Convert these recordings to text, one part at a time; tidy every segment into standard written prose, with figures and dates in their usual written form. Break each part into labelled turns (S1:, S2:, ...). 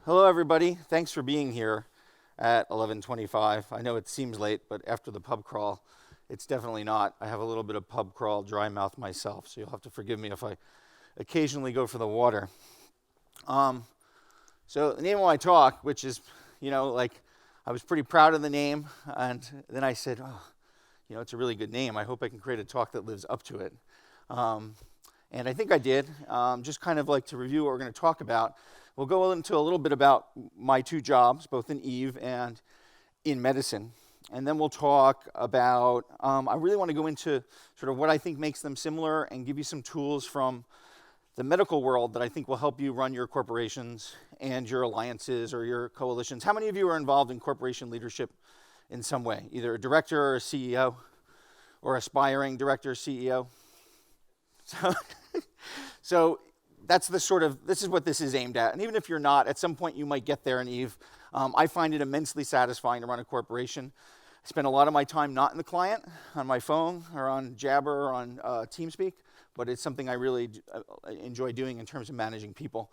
S1: Hello, everybody. Thanks for being here at 11:25. I know it seems late, but after the pub crawl, it's definitely not. I have a little bit of pub crawl dry mouth myself, so you'll have to forgive me if I occasionally go for the water. So the name of my talk, which is, I was pretty proud of the name, and then I said, it's a really good name. I hope I can create a talk that lives up to it. And I think I did. Just kind of like to review what we're going to talk about. We'll go into a little bit about my two jobs, both in Eve and in medicine. And then we'll talk about, I really want to go into sort of what I think makes them similar and give you some tools from the medical world that I think will help you run your corporations and your alliances or your coalitions. How many of you are involved in corporation leadership in some way? Either a director or a CEO or aspiring director or CEO? So that's this is what this is aimed at. And even if you're not, at some point you might get there in Eve. I find it immensely satisfying to run a corporation. I spend a lot of my time not in the client, on my phone or on Jabber or on TeamSpeak, but it's something I really enjoy doing in terms of managing people.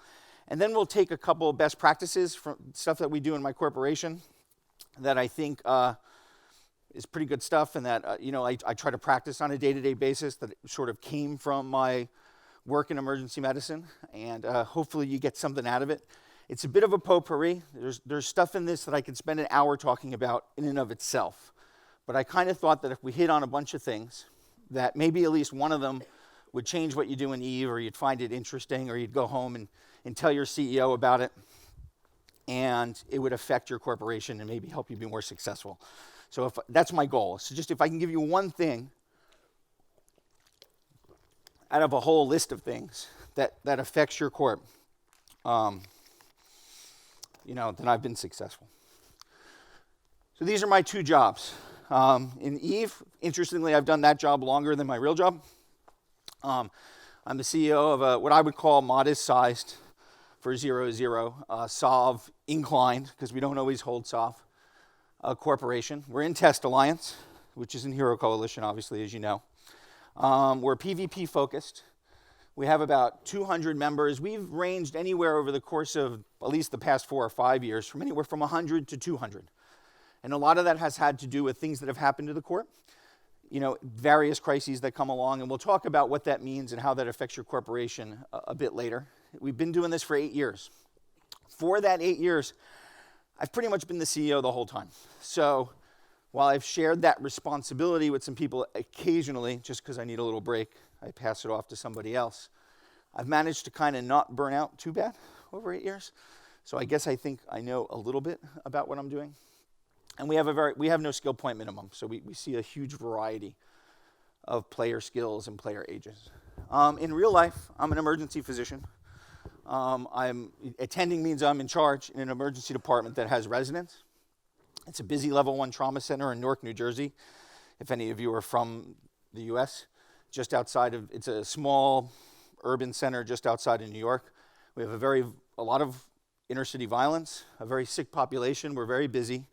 S1: And then we'll take a couple of best practices from stuff that we do in my corporation that I think is pretty good stuff and that, I try to practice on a day-to-day basis that sort of came from my work in emergency medicine, and hopefully you get something out of it. It's a bit of a potpourri. There's stuff in this that I could spend an hour talking about in and of itself, but I kind of thought that if we hit on a bunch of things, that maybe at least one of them would change what you do in Eve, or you'd find it interesting, or you'd go home and tell your CEO about it, and it would affect your corporation and maybe help you be more successful. So that's my goal. So just if I can give you one thing out of a whole list of things that affects your corp, then I've been successful. So these are my two jobs. In Eve, interestingly, I've done that job longer than my real job. I'm the CEO of what I would call modest-sized, for 0, SOV inclined, because we don't always hold SOV, corporation. We're in Test Alliance, which is in Hero Coalition, obviously, as you know. We're PvP focused. We have about 200 members. We've ranged anywhere over the course of at least the past 4 or 5 years from anywhere from 100 to 200. And a lot of that has had to do with things that have happened to the corp, various crises that come along, and we'll talk about what that means and how that affects your corporation a bit later. We've been doing this for 8 years. For that 8 years, I've pretty much been the CEO the whole time. So while I've shared that responsibility with some people occasionally, just because I need a little break, I pass it off to somebody else. I've managed to kind of not burn out too bad over 8 years. So I guess I think I know a little bit about what I'm doing. And we have no skill point minimum, so we see a huge variety of player skills and player ages. In real life, I'm an emergency physician. Attending means I'm in charge in an emergency department that has residents. It's a busy level 1 trauma center in Newark, New Jersey. If any of you are from the U.S., it's a small urban center just outside of New York. We have a lot of inner city violence, a very sick population. We're very busy.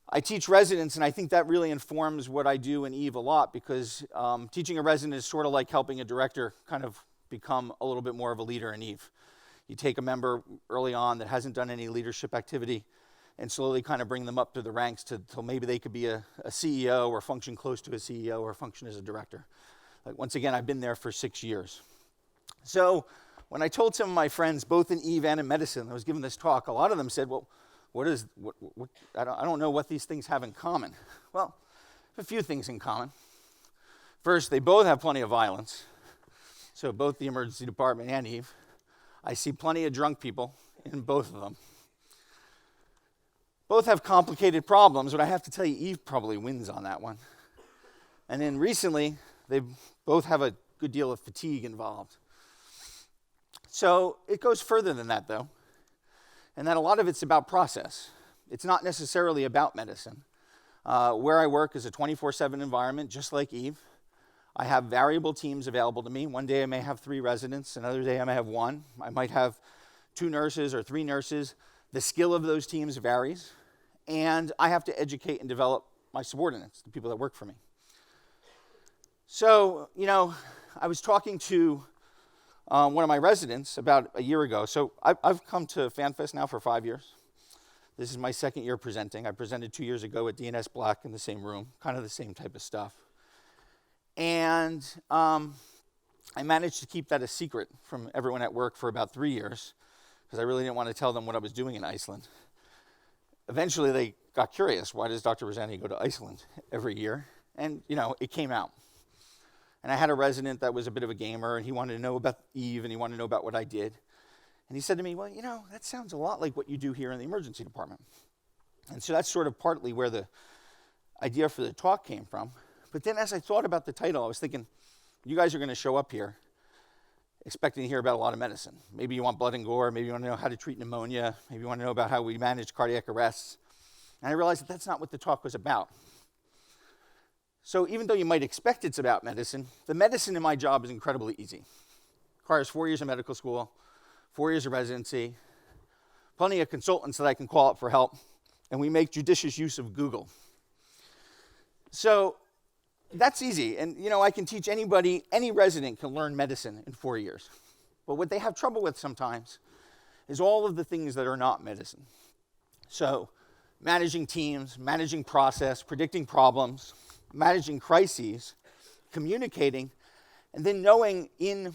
S1: I teach residents, and I think that really informs what I do in Eve a lot, because teaching a resident is sort of like helping a director kind of become a little bit more of a leader in Eve. You take a member early on that hasn't done any leadership activity and slowly kind of bring them up to the ranks till maybe they could be a CEO or function close to a CEO or function as a director. Once again, I've been there for 6 years. So when I told some of my friends, both in Eve and in medicine, I was giving this talk, a lot of them said, well, I don't know what these things have in common. Well, a few things in common. First, they both have plenty of violence. So both the emergency department and Eve. I see plenty of drunk people in both of them. Both have complicated problems, but I have to tell you, Eve probably wins on that one. And then recently, they both have a good deal of fatigue involved. So it goes further than that, though, and that a lot of it's about process. It's not necessarily about medicine. Where I work is a 24/7 environment, just like Eve. I have variable teams available to me. One day I may have 3 residents, another day I may have 1. I might have 2 nurses or 3 nurses. The skill of those teams varies, and I have to educate and develop my subordinates, the people that work for me. So, I was talking to one of my residents about a year ago. So I've come to Fanfest now for 5 years. This is my second year presenting. I presented 2 years ago at DNS Black in the same room, kind of the same type of stuff. And I managed to keep that a secret from everyone at work for about 3 years because I really didn't want to tell them what I was doing in Iceland. Eventually, they got curious. Why does Dr. Rosani go to Iceland every year? And, it came out. And I had a resident that was a bit of a gamer, and he wanted to know about Eve, and he wanted to know about what I did. And he said to me, well, that sounds a lot like what you do here in the emergency department. And so that's sort of partly where the idea for the talk came from. But then as I thought about the title, I was thinking, you guys are going to show up here expecting to hear about a lot of medicine. Maybe you want blood and gore. Maybe you want to know how to treat pneumonia. Maybe you want to know about how we manage cardiac arrests. And I realized that that's not what the talk was about. So even though you might expect it's about medicine, the medicine in my job is incredibly easy. It requires 4 years of medical school, 4 years of residency, plenty of consultants that I can call up for help, and we make judicious use of Google. So that's easy, and I can teach anybody, any resident can learn medicine in 4 years. But what they have trouble with sometimes is all of the things that are not medicine. So managing teams, managing process, predicting problems, managing crises, communicating, and then knowing in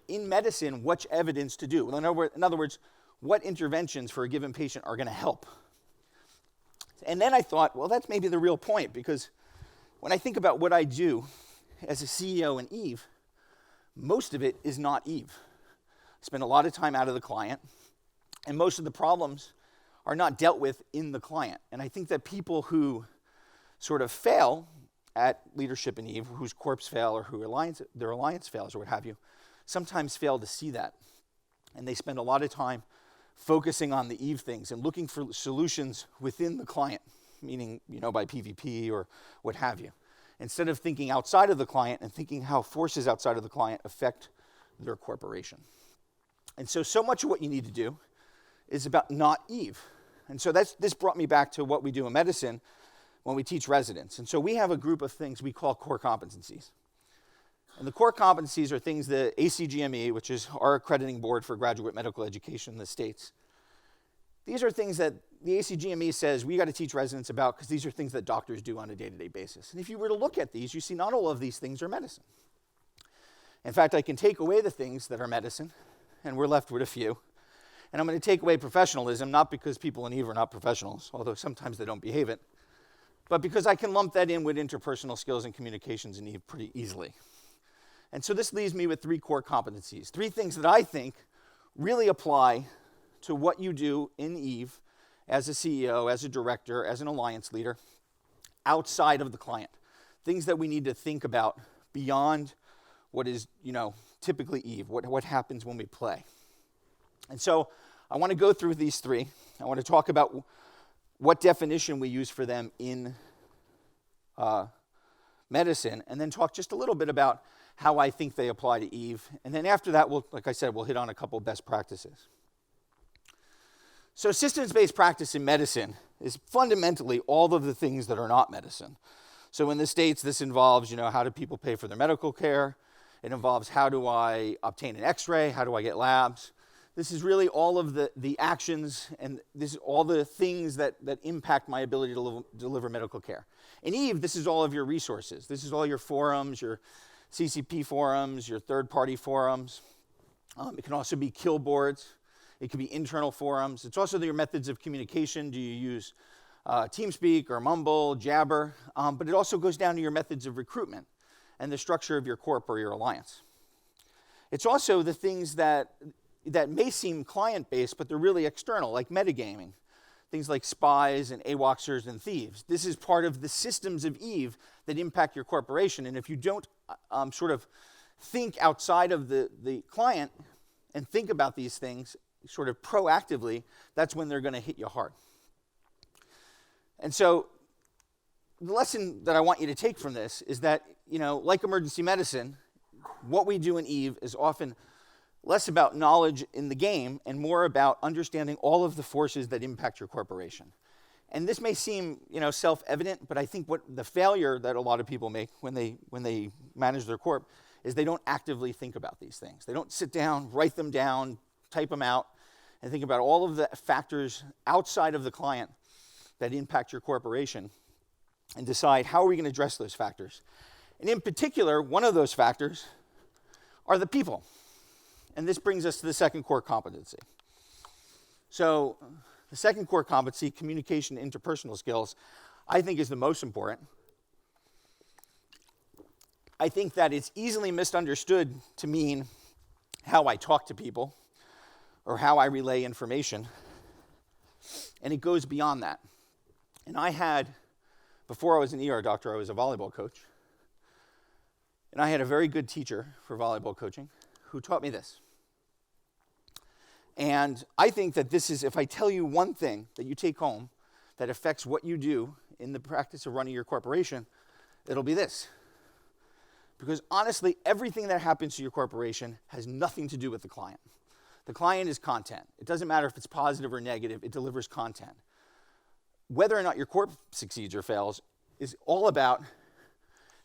S1: medicine which evidence to do. In other words, what interventions for a given patient are going to help. And then I thought, well, that's maybe the real point, because when I think about what I do as a CEO in Eve, most of it is not Eve. I spend a lot of time out of the client, and most of the problems are not dealt with in the client. And I think that people who sort of fail at leadership in Eve, whose corps fail or their alliance fails or what have you, sometimes fail to see that. And they spend a lot of time focusing on the Eve things and looking for solutions within the client, meaning, by PvP or what have you, instead of thinking outside of the client and thinking how forces outside of the client affect their corporation. And so much of what you need to do is about not Eve. And so this brought me back to what we do in medicine when we teach residents. And so we have a group of things we call core competencies. And the core competencies are things that ACGME, which is our accrediting board for graduate medical education in the States, these are things that the ACGME says we got to teach residents about because these are things that doctors do on a day-to-day basis. And if you were to look at these, you see not all of these things are medicine. In fact, I can take away the things that are medicine, and we're left with a few. And I'm going to take away professionalism, not because people in Eve are not professionals, although sometimes they don't behave it, but because I can lump that in with interpersonal skills and communications in Eve pretty easily. And so this leaves me with 3 core competencies, 3 things that I think really apply to what you do in Eve as a CEO, as a director, as an alliance leader, outside of the client. Things that we need to think about beyond what is, typically Eve, what happens when we play. And so I want to go through these 3. I want to talk about what definition we use for them in medicine, and then talk just a little bit about how I think they apply to Eve. And then after that, we'll hit on a couple best practices. So systems-based practice in medicine is fundamentally all of the things that are not medicine. So in the States, this involves, how do people pay for their medical care? It involves how do I obtain an x-ray? How do I get labs? This is really all of the actions, and this is all the things that impact my ability to deliver medical care. In Eve, this is all of your resources. This is all your forums, your CCP forums, your third-party forums. It can also be kill boards. It can be internal forums. It's also your methods of communication. Do you use TeamSpeak or Mumble, Jabber? But it also goes down to your methods of recruitment and the structure of your corp or your alliance. It's also the things that may seem client-based, but they're really external, like metagaming. Things like spies and AWOXers and thieves. This is part of the systems of Eve that impact your corporation. And if you don't sort of think outside of the client and think about these things sort of proactively, that's when they're going to hit you hard. And so the lesson that I want you to take from this is that, like emergency medicine, what we do in Eve is often less about knowledge in the game and more about understanding all of the forces that impact your corporation. And this may seem, self-evident, but I think what the failure that a lot of people make when they manage their corp is they don't actively think about these things. They don't sit down, write them down, type them out, and think about all of the factors outside of the client that impact your corporation and decide how are we going to address those factors. And in particular, one of those factors are the people. And this brings us to the second core competency. So the second core competency, communication and interpersonal skills, I think is the most important. I think that it's easily misunderstood to mean how I talk to people or how I relay information. And it goes beyond that. And before I was an ER doctor, I was a volleyball coach. And I had a very good teacher for volleyball coaching who taught me this. And I think that this is, if I tell you one thing that you take home that affects what you do in the practice of running your corporation, it'll be this. Because honestly, everything that happens to your corporation has nothing to do with the client. The client is content. It doesn't matter if it's positive or negative, it delivers content. Whether or not your corp succeeds or fails is all about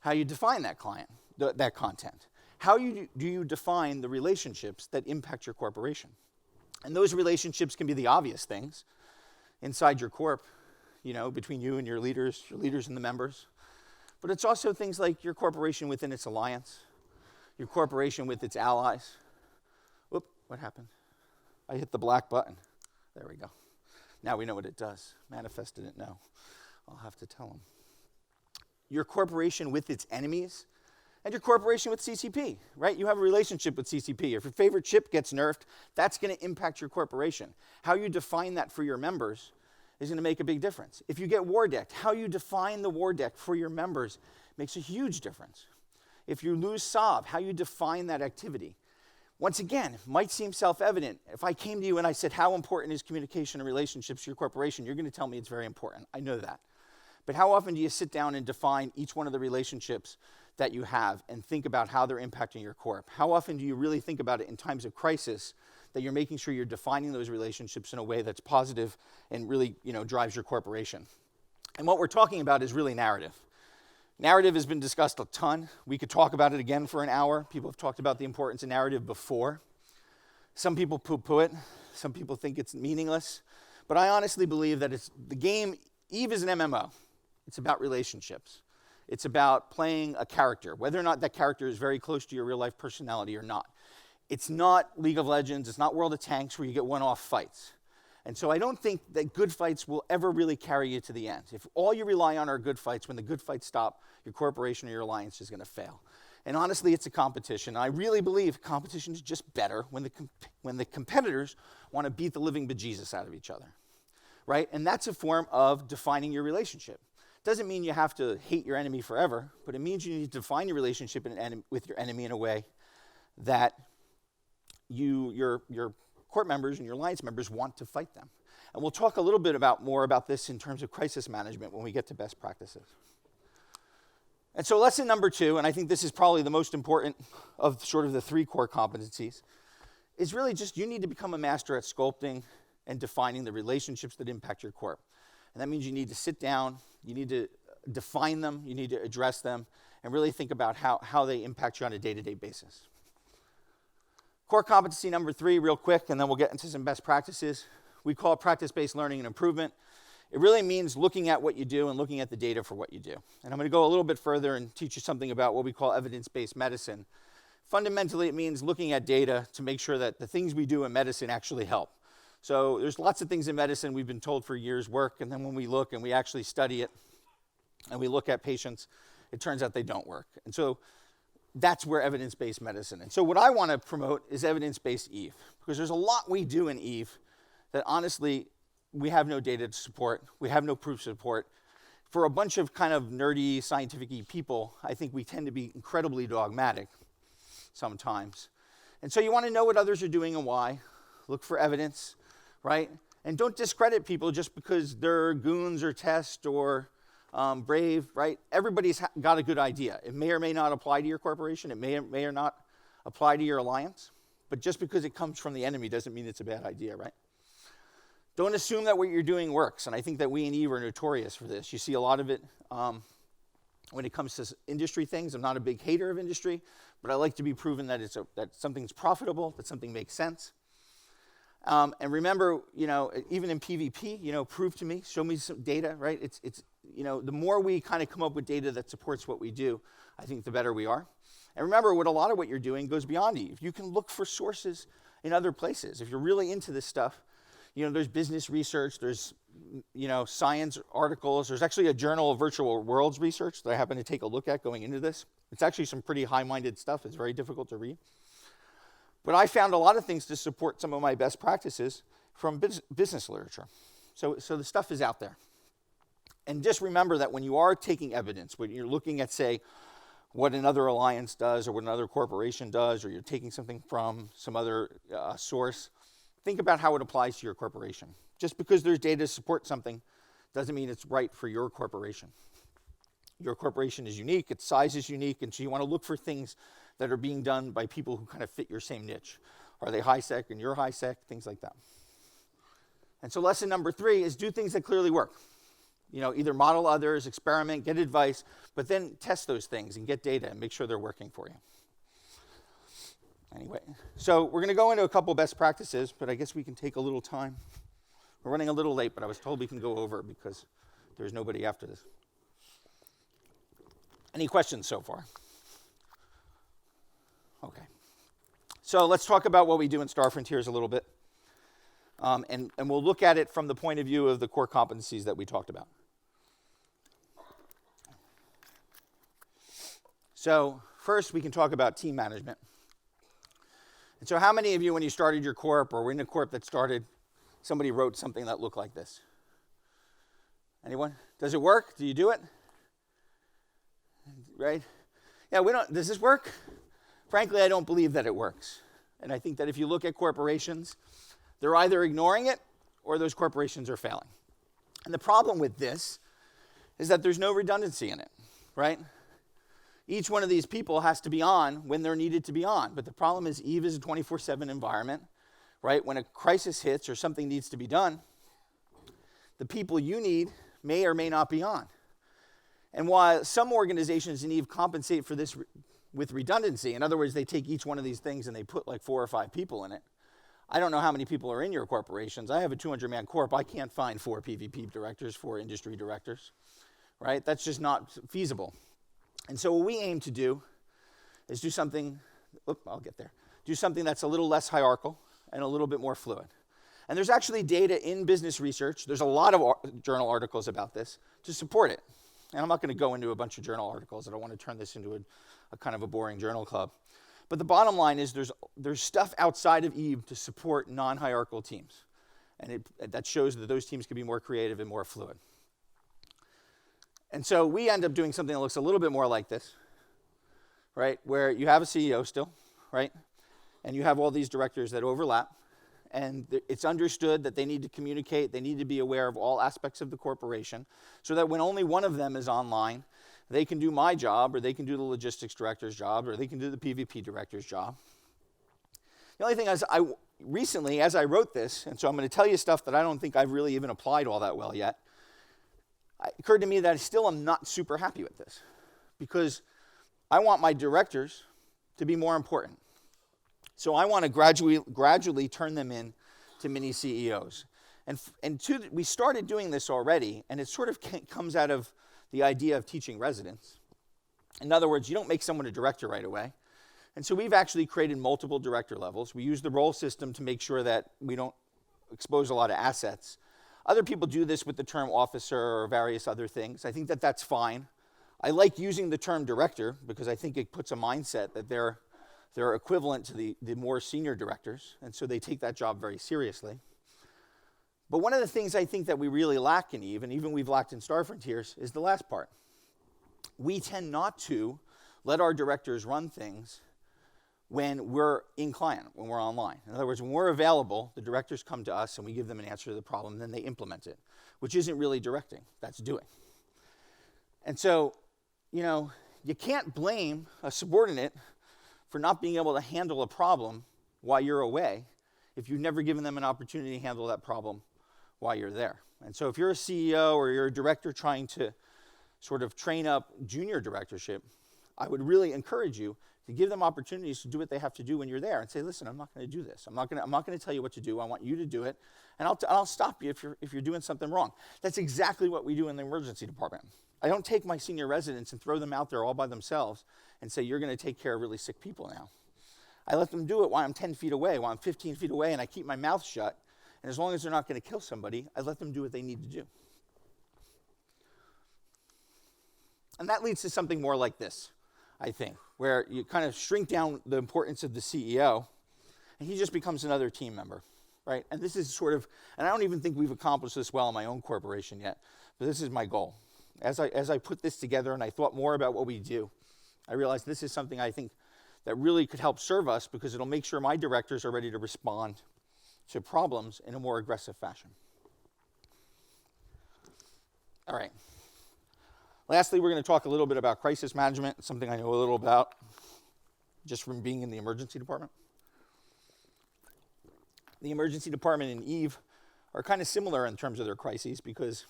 S1: how you define that client, that content. How do you define the relationships that impact your corporation? And those relationships can be the obvious things inside your corp, between you and your leaders and the members. But it's also things like your corporation within its alliance, your corporation with its allies. Whoop, what happened? I hit the black button. There we go. Now we know what it does. Manifest didn't know. I'll have to tell them. Your corporation with its enemies, and your corporation with CCP, right? You have a relationship with CCP. If your favorite chip gets nerfed, that's going to impact your corporation. How you define that for your members is going to make a big difference. If you get war decked, how you define the war deck for your members makes a huge difference. If you lose SOB, how you define that activity. Once again, might seem self-evident. If I came to you and I said, how important is communication and relationships to your corporation, you're going to tell me it's very important. I know that. But how often do you sit down and define each one of the relationships that you have and think about how they're impacting your corp? How often do you really think about it in times of crisis that you're making sure you're defining those relationships in a way that's positive and really, drives your corporation? And what we're talking about is really narrative. Narrative has been discussed a ton. We could talk about it again for an hour. People have talked about the importance of narrative before. Some people poo-poo it. Some people think it's meaningless. But I honestly believe that it's the game. Eve is an MMO. It's about relationships. It's about playing a character, whether or not that character is very close to your real-life personality or not. It's not League of Legends. It's not World of Tanks where you get one-off fights. And so I don't think that good fights will ever really carry you to the end. If all you rely on are good fights, when the good fights stop, your corporation or your alliance is going to fail. And honestly, it's a competition. I really believe competition is just better when the competitors want to beat the living bejesus out of each other, right? And that's a form of defining your relationship. Doesn't mean you have to hate your enemy forever, but it means you need to define your relationship with your enemy in a way that your court members and your alliance members want to fight them. And we'll talk a little bit more about this in terms of crisis management when we get to best practices. And so lesson number 2, and I think this is probably the most important of sort of the 3 core competencies, is really just you need to become a master at sculpting and defining the relationships that impact your corp. And that means you need to sit down, you need to define them, you need to address them, and really think about how they impact you on a day-to-day basis. Core competency number 3, real quick, and then we'll get into some best practices. We call it practice-based learning and improvement. It really means looking at what you do and looking at the data for what you do. And I'm going to go a little bit further and teach you something about what we call evidence-based medicine. Fundamentally, it means looking at data to make sure that the things we do in medicine actually help. So there's lots of things in medicine we've been told for years work, and then when we look and we actually study it and we look at patients, it turns out they don't work. And so that's where evidence-based medicine. And so what I want to promote is evidence-based Eve, because there's a lot we do in Eve that honestly we have no data to support, we have no proof to support. For a bunch of kind of nerdy, scientific-y people, I think we tend to be incredibly dogmatic sometimes. And so you want to know what others are doing and why. Look for evidence, right? And don't discredit people just because they're goons or test or brave, right? Everybody's got a good idea. It may or may not apply to your corporation. It may or not apply to your alliance. But just because it comes from the enemy doesn't mean it's a bad idea, right? Don't assume that what you're doing works, and I think that we in Eve are notorious for this. You see a lot of it when it comes to industry things. I'm not a big hater of industry, but I like to be proven that that something's profitable, that something makes sense. And remember, even in PvP, prove to me, show me some data, right? It's the more we kind of come up with data that supports what we do, I think the better we are. And remember, a lot of what you're doing goes beyond Eve. You can look for sources in other places. If you're really into this stuff, there's business research, there's, science articles. There's actually a Journal of Virtual Worlds research that I happen to take a look at going into this. It's actually some pretty high-minded stuff. It's very difficult to read. But I found a lot of things to support some of my best practices from business literature. So the stuff is out there. And just remember that when you are taking evidence, when you're looking at, say, what another alliance does or what another corporation does, or you're taking something from some other source, think about how it applies to your corporation. Just because there's data to support something doesn't mean it's right for your corporation. Your corporation is unique, its size is unique, and so you want to look for things that are being done by people who kind of fit your same niche. Are they high-sec and you're high-sec? Things like that. And so lesson number 3 is do things that clearly work. Either model others, experiment, get advice, but then test those things and get data and make sure they're working for you. Anyway, so we're going to go into a couple best practices, but I guess we can take a little time. We're running a little late, but I was told we can go over because there's nobody after this. Any questions so far? Okay. So let's talk about what we do in Star Frontiers a little bit. And we'll look at it from the point of view of the core competencies that we talked about. So first, we can talk about team management. And so how many of you, when you started your corp or were in a corp that started, somebody wrote something that looked like this? Anyone? Does it work? Do you do it? Right? Yeah, does this work? Frankly, I don't believe that it works. And I think that if you look at corporations, they're either ignoring it or those corporations are failing. And the problem with this is that there's no redundancy in it, right? Each one of these people has to be on when they're needed to be on. But the problem is Eve is a 24/7 environment, right? When a crisis hits or something needs to be done, the people you need may or may not be on. And while some organizations in Eve compensate for this with redundancy, in other words, they take each one of these things and they put like 4 or 5 people in it. I don't know how many people are in your corporations. I have a 200-man corp. I can't find 4 PvP directors, 4 industry directors, right? That's just not feasible. And so what we aim to do is do something that's a little less hierarchical and a little bit more fluid. And there's actually data in business research. There's a lot of journal articles about this to support it. And I'm not going to go into a bunch of journal articles. I don't want to turn this into a kind of a boring journal club. But the bottom line is there's stuff outside of Eve to support non-hierarchical teams. And that shows that those teams can be more creative and more fluid. And so we end up doing something that looks a little bit more like this, right? Where you have a CEO still, right? And you have all these directors that overlap. And it's understood that they need to communicate, they need to be aware of all aspects of the corporation, so that when only one of them is online, they can do my job, or they can do the logistics director's job, or they can do the PvP director's job. The only thing is, recently, as I wrote this, and so I'm going to tell you stuff that I don't think I've really even applied all that well yet, it occurred to me that I still am not super happy with this, because I want my directors to be more important. So I want to gradually turn them in to mini CEOs. We started doing this already, and it sort of comes out of the idea of teaching residents. In other words, you don't make someone a director right away. And so we've actually created multiple director levels. We use the role system to make sure that we don't expose a lot of assets. Other people do this with the term officer or various other things. I think that that's fine. I like using the term director because I think it puts a mindset that they're equivalent to the more senior directors, and so they take that job very seriously. But one of the things I think that we really lack in Eve, and even we've lacked in Star Frontiers, is the last part. We tend not to let our directors run things when we're in client, when we're online. In other words, when we're available, the directors come to us and we give them an answer to the problem, and then they implement it, which isn't really directing, that's doing. And so, you can't blame a subordinate for not being able to handle a problem while you're away if you've never given them an opportunity to handle that problem while you're there. And so if you're a CEO or you're a director trying to sort of train up junior directorship, I would really encourage you to give them opportunities to do what they have to do when you're there and say, listen, I'm not going to do this. I'm not going to tell you what to do. I want you to do it, and I'll stop you if you're doing something wrong. That's exactly what we do in the emergency department. I don't take my senior residents and throw them out there all by themselves and say, you're going to take care of really sick people now. I let them do it while I'm 10 feet away, while I'm 15 feet away, and I keep my mouth shut. And as long as they're not going to kill somebody, I let them do what they need to do. And that leads to something more like this, I think, where you kind of shrink down the importance of the CEO, and he just becomes another team member, right? And this is sort of, and I don't even think we've accomplished this well in my own corporation yet, but this is my goal. As I put this together and I thought more about what we do, I realized this is something I think that really could help serve us, because it'll make sure my directors are ready to respond to problems in a more aggressive fashion. All right. Lastly, we're going to talk a little bit about crisis management, something I know a little about just from being in the emergency department. The emergency department and Eve are kind of similar in terms of their crises, because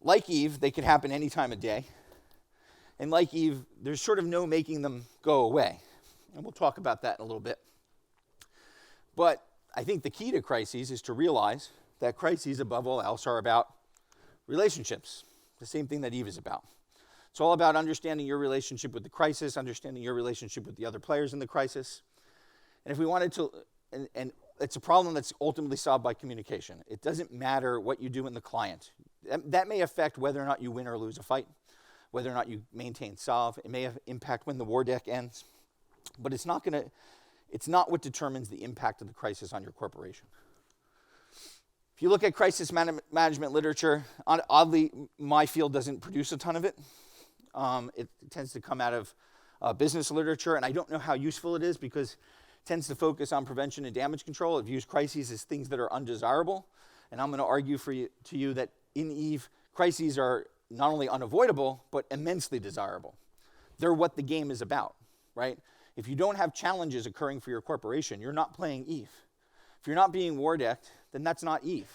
S1: like Eve, they could happen any time of day. And like Eve, there's sort of no making them go away. And we'll talk about that in a little bit. But I think the key to crises is to realize that crises, above all else, are about relationships, the same thing that Eve is about. It's all about understanding your relationship with the crisis, understanding your relationship with the other players in the crisis. And if we wanted to, and it's a problem that's ultimately solved by communication. It doesn't matter what you do in the client. That may affect whether or not you win or lose a fight, whether or not you maintain solve. It may have impact when the war deck ends, but it's not what determines the impact of the crisis on your corporation. If you look at crisis management literature, oddly, my field doesn't produce a ton of it. It tends to come out of business literature, and I don't know how useful it is, because it tends to focus on prevention and damage control. It views crises as things that are undesirable, and I'm going to argue to you that in Eve, crises are not only unavoidable, but immensely desirable. They're what the game is about, right? If you don't have challenges occurring for your corporation, you're not playing Eve. If you're not being war decked, then that's not Eve.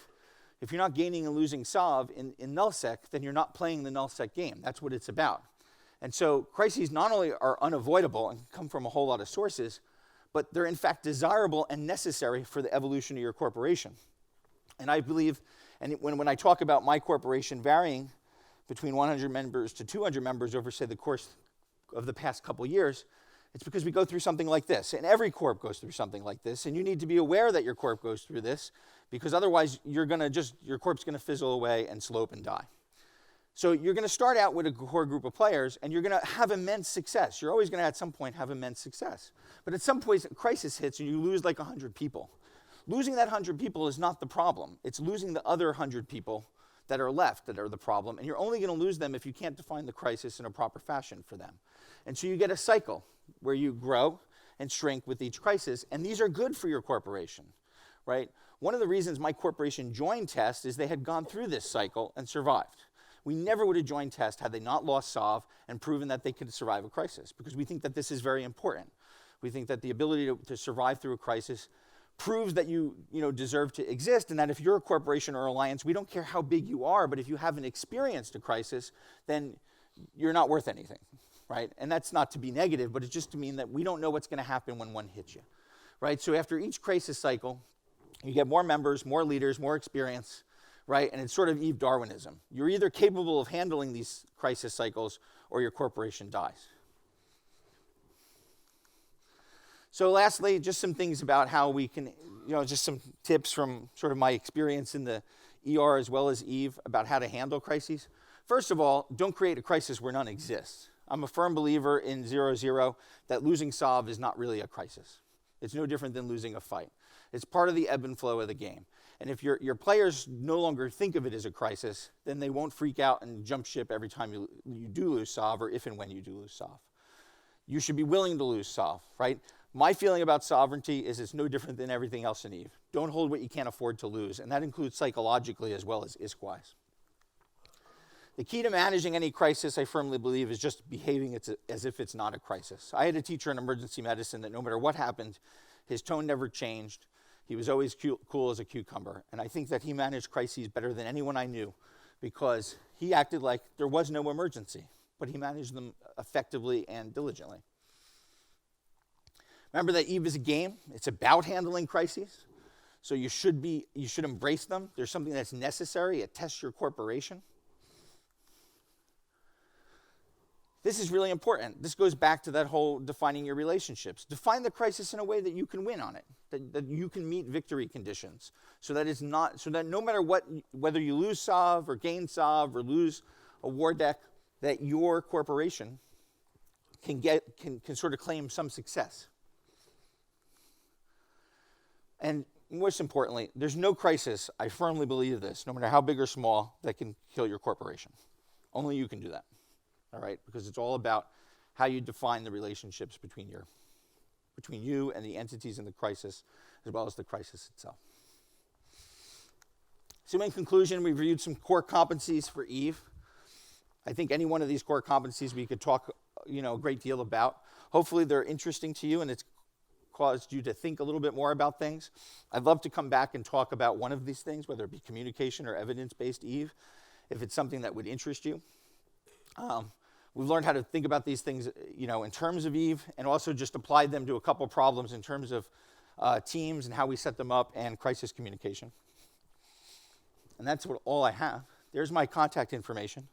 S1: If you're not gaining and losing solve in nullsec, then you're not playing the nullsec game. That's what it's about. And so crises not only are unavoidable and come from a whole lot of sources, but they're in fact desirable and necessary for the evolution of your corporation. And I believe, and when I talk about my corporation varying between 100 members to 200 members over, say, the course of the past couple years, it's because we go through something like this. And every corp goes through something like this. And you need to be aware that your corp goes through this, because otherwise your corp's going to fizzle away and slope and die. So you're going to start out with a core group of players, and you're going to have immense success. You're always going to, at some point, have immense success. But at some point, a crisis hits, and you lose like 100 people. Losing that 100 people is not the problem. It's losing the other 100 people that are left that are the problem. And you're only going to lose them if you can't define the crisis in a proper fashion for them. And so you get a cycle where you grow and shrink with each crisis, and these are good for your corporation, right? One of the reasons my corporation joined TEST is they had gone through this cycle and survived. We never would have joined TEST had they not lost solve and proven that they could survive a crisis, because we think that this is very important. We think that the ability to survive through a crisis proves that you deserve to exist, and that if you're a corporation or alliance, we don't care how big you are, but if you haven't experienced a crisis, then you're not worth anything, right? And that's not to be negative, but it's just to mean that we don't know what's going to happen when one hits you, right? So after each crisis cycle, you get more members, more leaders, more experience, right? And it's sort of Eve Darwinism. You're either capable of handling these crisis cycles or your corporation dies. So lastly, just some things about how we can, just some tips from sort of my experience in the ER as well as Eve about how to handle crises. First of all, don't create a crisis where none exists. I'm a firm believer in 0-0 that losing solve is not really a crisis. It's no different than losing a fight. It's part of the ebb and flow of the game. And if your players no longer think of it as a crisis, then they won't freak out and jump ship every time you do lose solve, or if and when you do lose solve. You should be willing to lose solve, right? My feeling about sovereignty is it's no different than everything else in Eve. Don't hold what you can't afford to lose, and that includes psychologically as well as ISK-wise. The key to managing any crisis, I firmly believe, is just behaving as if it's not a crisis. I had a teacher in emergency medicine that no matter what happened, his tone never changed. He was always cool as a cucumber. And I think that he managed crises better than anyone I knew because he acted like there was no emergency, but he managed them effectively and diligently. Remember that Eve is a game. It's about handling crises. So you should embrace them. There's something that's necessary. It tests your corporation. This is really important. This goes back to that whole defining your relationships. Define the crisis in a way that you can win on it, that you can meet victory conditions, so that no matter what, whether you lose Sov or gain Sov or lose a war deck, that your corporation can sort of claim some success. And most importantly, there's no crisis, I firmly believe this, no matter how big or small, that can kill your corporation. Only you can do that. All right, because it's all about how you define the relationships between you and the entities in the crisis, as well as the crisis itself. So in conclusion, we've reviewed some core competencies for Eve. I think any one of these core competencies we could talk, a great deal about. Hopefully they're interesting to you and it's caused you to think a little bit more about things. I'd love to come back and talk about one of these things, whether it be communication or evidence-based Eve, if it's something that would interest you. We've learned how to think about these things, in terms of Eve, and also just applied them to a couple problems in terms of teams and how we set them up and crisis communication. And that's all I have. There's my contact information.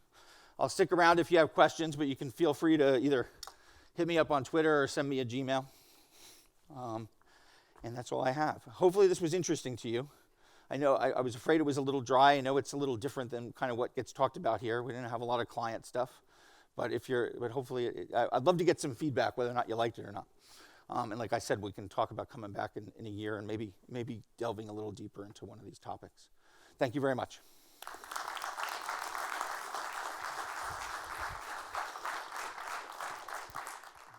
S1: I'll stick around if you have questions, but you can feel free to either hit me up on Twitter or send me a Gmail. And that's all I have. Hopefully this was interesting to you. I know I was afraid it was a little dry. I know it's a little different than kind of what gets talked about here. We didn't have a lot of client stuff. But hopefully, I'd love to get some feedback whether or not you liked it or not. And like I said, we can talk about coming back in a year and maybe delving a little deeper into one of these topics. Thank you very much.